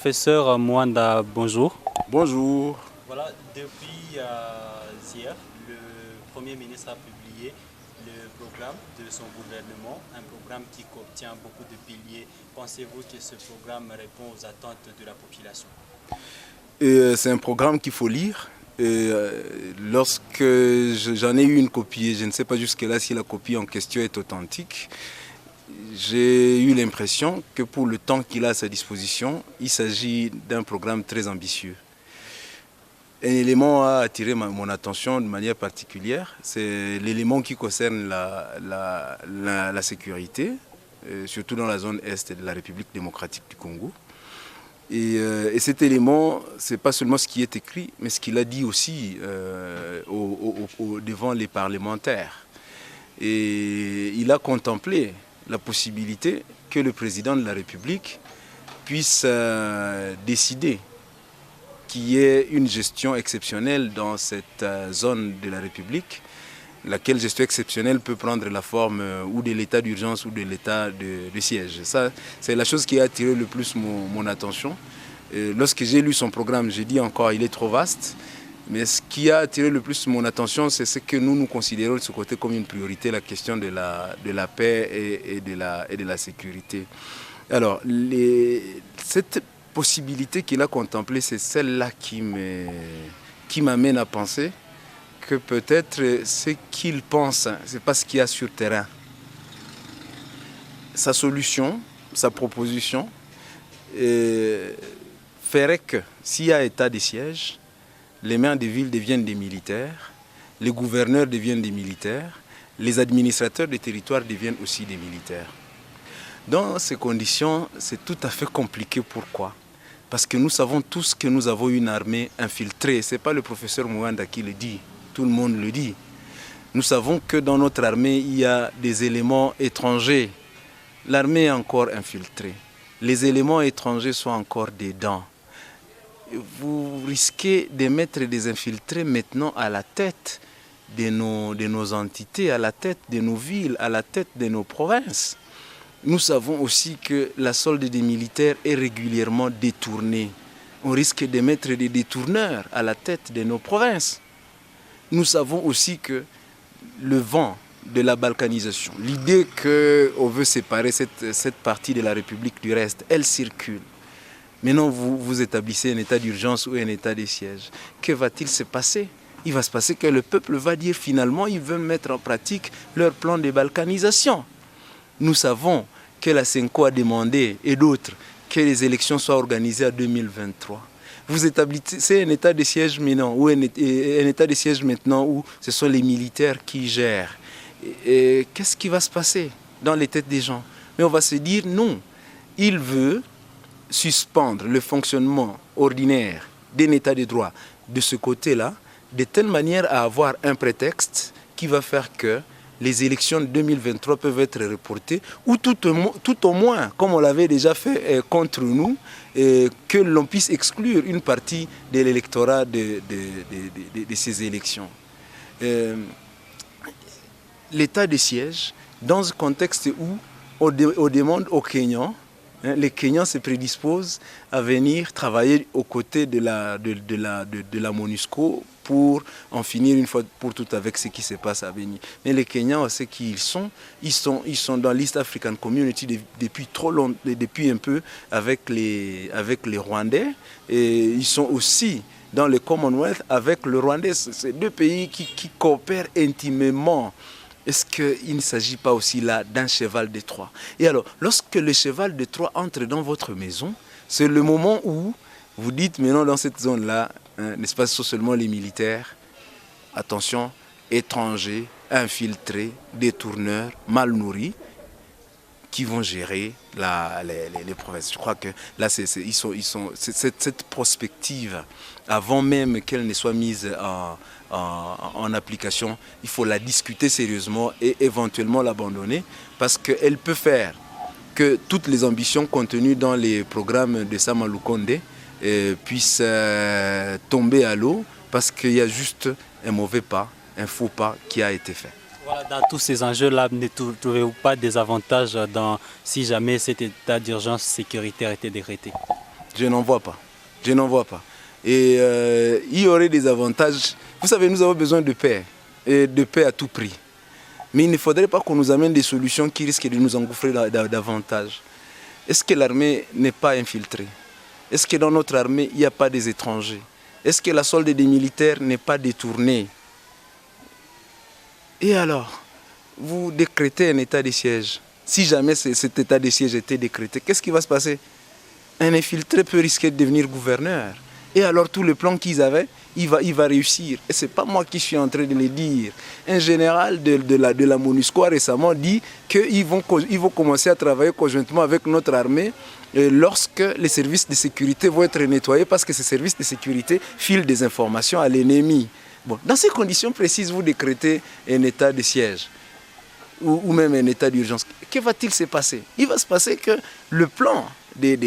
Professeur Mwanda, bonjour. Bonjour. Voilà, depuis hier, le Premier ministre a publié le programme de son gouvernement, un programme qui contient beaucoup de piliers. Pensez-vous que ce programme répond aux attentes de la population? C'est un programme qu'il faut lire. Lorsque j'en ai eu une copie, je ne sais pas jusque-là si la copie en question est authentique, j'ai eu l'impression que pour le temps qu'il a à sa disposition, il s'agit d'un programme très ambitieux. Un élément a attiré mon attention de manière particulière, c'est l'élément qui concerne la sécurité, surtout dans la zone est de la République démocratique du Congo. Et cet élément, ce n'est pas seulement ce qui est écrit, mais ce qu'il a dit aussi devant les parlementaires. Et il a contemplé la possibilité que le président de la République puisse décider qu'il y ait une gestion exceptionnelle dans cette zone de la République, laquelle gestion exceptionnelle peut prendre la forme ou de l'état d'urgence ou de l'état de siège. Ça, c'est la chose qui a attiré le plus mon attention. Lorsque j'ai lu son programme, j'ai dit encore, il est trop vaste. Mais ce qui a attiré le plus mon attention, c'est ce que nous considérons de ce côté comme une priorité, la question de la paix et de la sécurité. Alors, cette possibilité qu'il a contemplée, c'est celle-là qui m'amène à penser que peut-être ce qu'il pense, ce n'est pas ce qu'il y a sur le terrain. Sa solution, sa proposition, ferait que s'il y a état de siège, les maires des villes deviennent des militaires, les gouverneurs deviennent des militaires, les administrateurs des territoires deviennent aussi des militaires. Dans ces conditions, c'est tout à fait compliqué. Pourquoi ? Parce que nous savons tous que nous avons une armée infiltrée. Ce n'est pas le professeur Mwanda qui le dit, tout le monde le dit. Nous savons que dans notre armée, il y a des éléments étrangers. L'armée est encore infiltrée. Les éléments étrangers sont encore dedans. Vous risquez de mettre des infiltrés maintenant à la tête de nos entités, à la tête de nos villes, à la tête de nos provinces. Nous savons aussi que la solde des militaires est régulièrement détournée. On risque de mettre des détourneurs à la tête de nos provinces. Nous savons aussi que le vent de la balkanisation, l'idée qu'on veut séparer cette partie de la République du reste, elle circule. Maintenant, vous établissez un état d'urgence ou un état de siège. Que va-t-il se passer ? Il va se passer que le peuple va dire finalement, ils veulent mettre en pratique leur plan de balkanisation. Nous savons que la CENCO a demandé, et d'autres, que les élections soient organisées en 2023. Vous établissez un état de siège maintenant, ou un état de siège maintenant où ce sont les militaires qui gèrent. Et qu'est-ce qui va se passer dans les têtes des gens ? Mais on va se dire non, il veut suspendre le fonctionnement ordinaire d'un état de droit de ce côté-là, de telle manière à avoir un prétexte qui va faire que les élections de 2023 peuvent être reportées, ou tout au moins, comme on l'avait déjà fait contre nous, que l'on puisse exclure une partie de l'électorat de ces élections. L'état de siège, dans un contexte où on demande aux Kenyans, les Kenyans se prédisposent à venir travailler aux côtés de la MONUSCO pour en finir une fois pour toutes avec ce qui se passe à Beni. Mais les Kenyans, on sait qui ils sont. Ils sont dans l'East African Community depuis trop longtemps, depuis un peu avec les Rwandais. Et ils sont aussi dans le Commonwealth avec le Rwandais. C'est deux pays qui coopèrent intimement. Est-ce qu'il ne s'agit pas aussi là d'un cheval de Troie? Et alors, lorsque le cheval de Troie entre dans votre maison, c'est le moment où vous dites maintenant dans cette zone-là, n'est-ce pas, ce sont seulement les militaires, attention, étrangers, infiltrés, détourneurs, mal nourris, qui vont gérer les provinces. Je crois que là, cette prospective, avant même qu'elle ne soit mise en application, il faut la discuter sérieusement et éventuellement l'abandonner, parce qu'elle peut faire que toutes les ambitions contenues dans les programmes de Sama Lukonde puissent tomber à l'eau, parce qu'il y a juste un mauvais pas, un faux pas qui a été fait. Voilà, dans tous ces enjeux-là, ne trouvez-vous pas des avantages si jamais cet état d'urgence sécuritaire était décrété? Je n'en vois pas. Je n'en vois pas. Et il y aurait des avantages. Vous savez, nous avons besoin de paix. Et de paix à tout prix. Mais il ne faudrait pas qu'on nous amène des solutions qui risquent de nous engouffrer davantage. Est-ce que l'armée n'est pas infiltrée? Est-ce que dans notre armée, il n'y a pas des étrangers? Est-ce que la solde des militaires n'est pas détournée? Et alors, vous décrétez un état de siège. Si jamais cet état de siège était décrété, qu'est-ce qui va se passer? Un infiltré peut risquer de devenir gouverneur. Et alors tout le plan qu'ils avaient, il va réussir. Et ce n'est pas moi qui suis en train de le dire. Un général de la MONUSCO a récemment dit qu'ils vont commencer à travailler conjointement avec notre armée lorsque les services de sécurité vont être nettoyés parce que ces services de sécurité filent des informations à l'ennemi. Bon, dans ces conditions précises, vous décrétez un état de siège ou même un état d'urgence. Que va-t-il se passer? Il va se passer que le plan des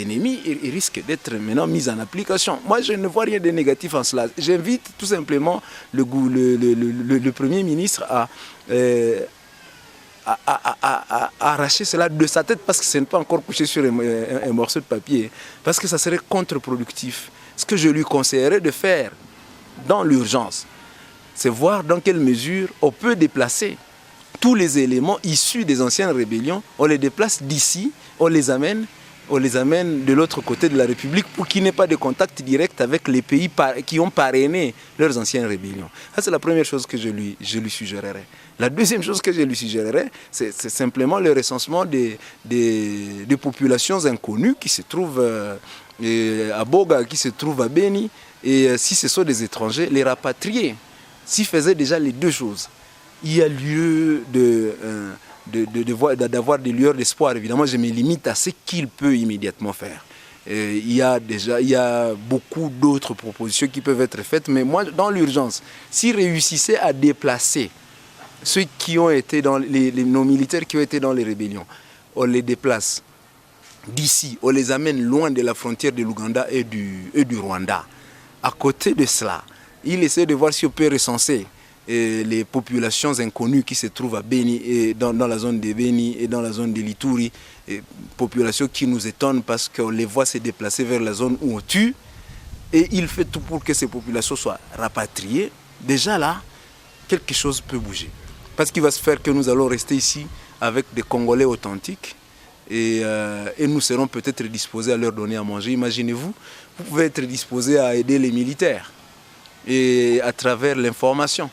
ennemis il risque d'être maintenant mis en application. Moi, je ne vois rien de négatif en cela. J'invite tout simplement le Premier ministre à arracher cela de sa tête parce que ce n'est pas encore couché sur un morceau de papier, parce que ça serait contre-productif. Ce que je lui conseillerais de faire dans l'urgence, c'est voir dans quelle mesure on peut déplacer tous les éléments issus des anciennes rébellions, on les déplace d'ici, on les amène de l'autre côté de la République pour qu'il n'y ait pas de contact direct avec les pays qui ont parrainé leurs anciennes rébellions. Ça, c'est la première chose que je lui suggérerais. La deuxième chose que je lui suggérerais, c'est simplement le recensement des populations inconnues qui se trouvent à Boga, qui se trouvent à Beni, et si ce sont des étrangers, les rapatrier. S'ils faisaient déjà les deux choses, il y a lieu d'avoir des lueurs d'espoir. Évidemment, je me limite à ce qu'il peut immédiatement faire. Il y a beaucoup d'autres propositions qui peuvent être faites, mais moi, dans l'urgence, s'ils réussissaient à déplacer ceux qui ont été nos militaires qui ont été dans les rébellions, on les déplace d'ici, on les amène loin de la frontière de l'Ouganda et du Rwanda. À côté de cela, il essaie de voir si on peut recenser les populations inconnues qui se trouvent à Beni et dans la zone de Beni et dans la zone de l'Ituri, populations qui nous étonnent parce qu'on les voit se déplacer vers la zone où on tue, et il fait tout pour que ces populations soient rapatriées. Déjà là, quelque chose peut bouger. Parce qu'il va se faire que nous allons rester ici avec des Congolais authentiques et nous serons peut-être disposés à leur donner à manger. Imaginez-vous, vous pouvez être disposés à aider les militaires et à travers l'information.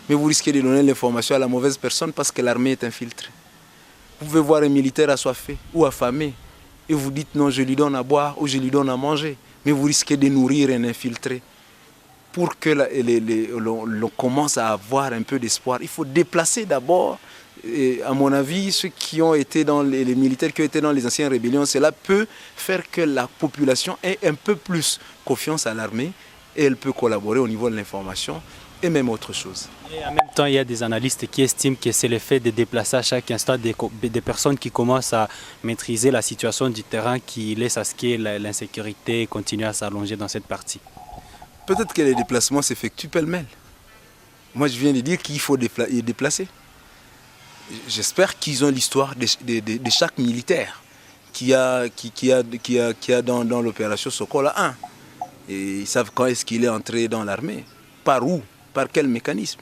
Mais vous risquez de donner l'information à la mauvaise personne parce que l'armée est infiltrée. Vous pouvez voir un militaire assoiffé ou affamé et vous dites non, je lui donne à boire ou je lui donne à manger. Mais vous risquez de nourrir un infiltré. Pour que l'on commence à avoir un peu d'espoir, il faut déplacer d'abord, à mon avis, ceux qui ont été les militaires qui ont été dans les anciennes rébellions. Cela peut faire que la population ait un peu plus confiance à l'armée et elle peut collaborer au niveau de l'information et même autre chose. Et en même temps, il y a des analystes qui estiment que c'est le fait de déplacer à chaque instant des personnes qui commencent à maîtriser la situation du terrain qui laisse à ce que l'insécurité continue à s'allonger dans cette partie. Peut-être que les déplacements s'effectuent pêle-mêle. Moi, je viens de dire qu'il faut déplacer. J'espère qu'ils ont l'histoire de chaque militaire qui a dans l'opération Sokola 1. Et ils savent quand est-ce qu'il est entré dans l'armée. Par où? Par quel mécanisme?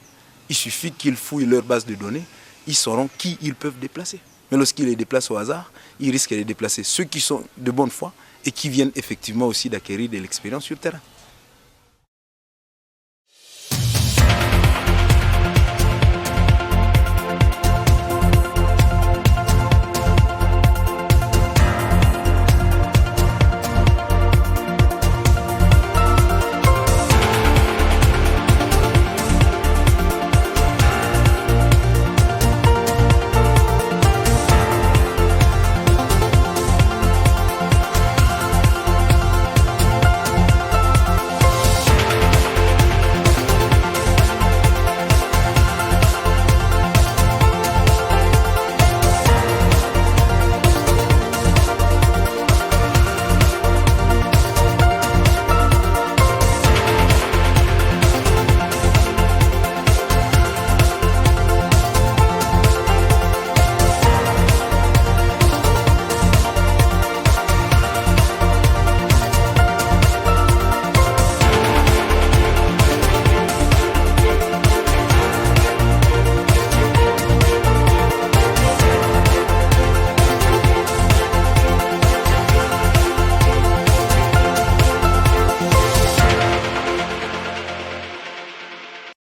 Il suffit qu'ils fouillent leur base de données, ils sauront qui ils peuvent déplacer. Mais lorsqu'ils les déplacent au hasard, ils risquent de déplacer ceux qui sont de bonne foi et qui viennent effectivement aussi d'acquérir de l'expérience sur le terrain.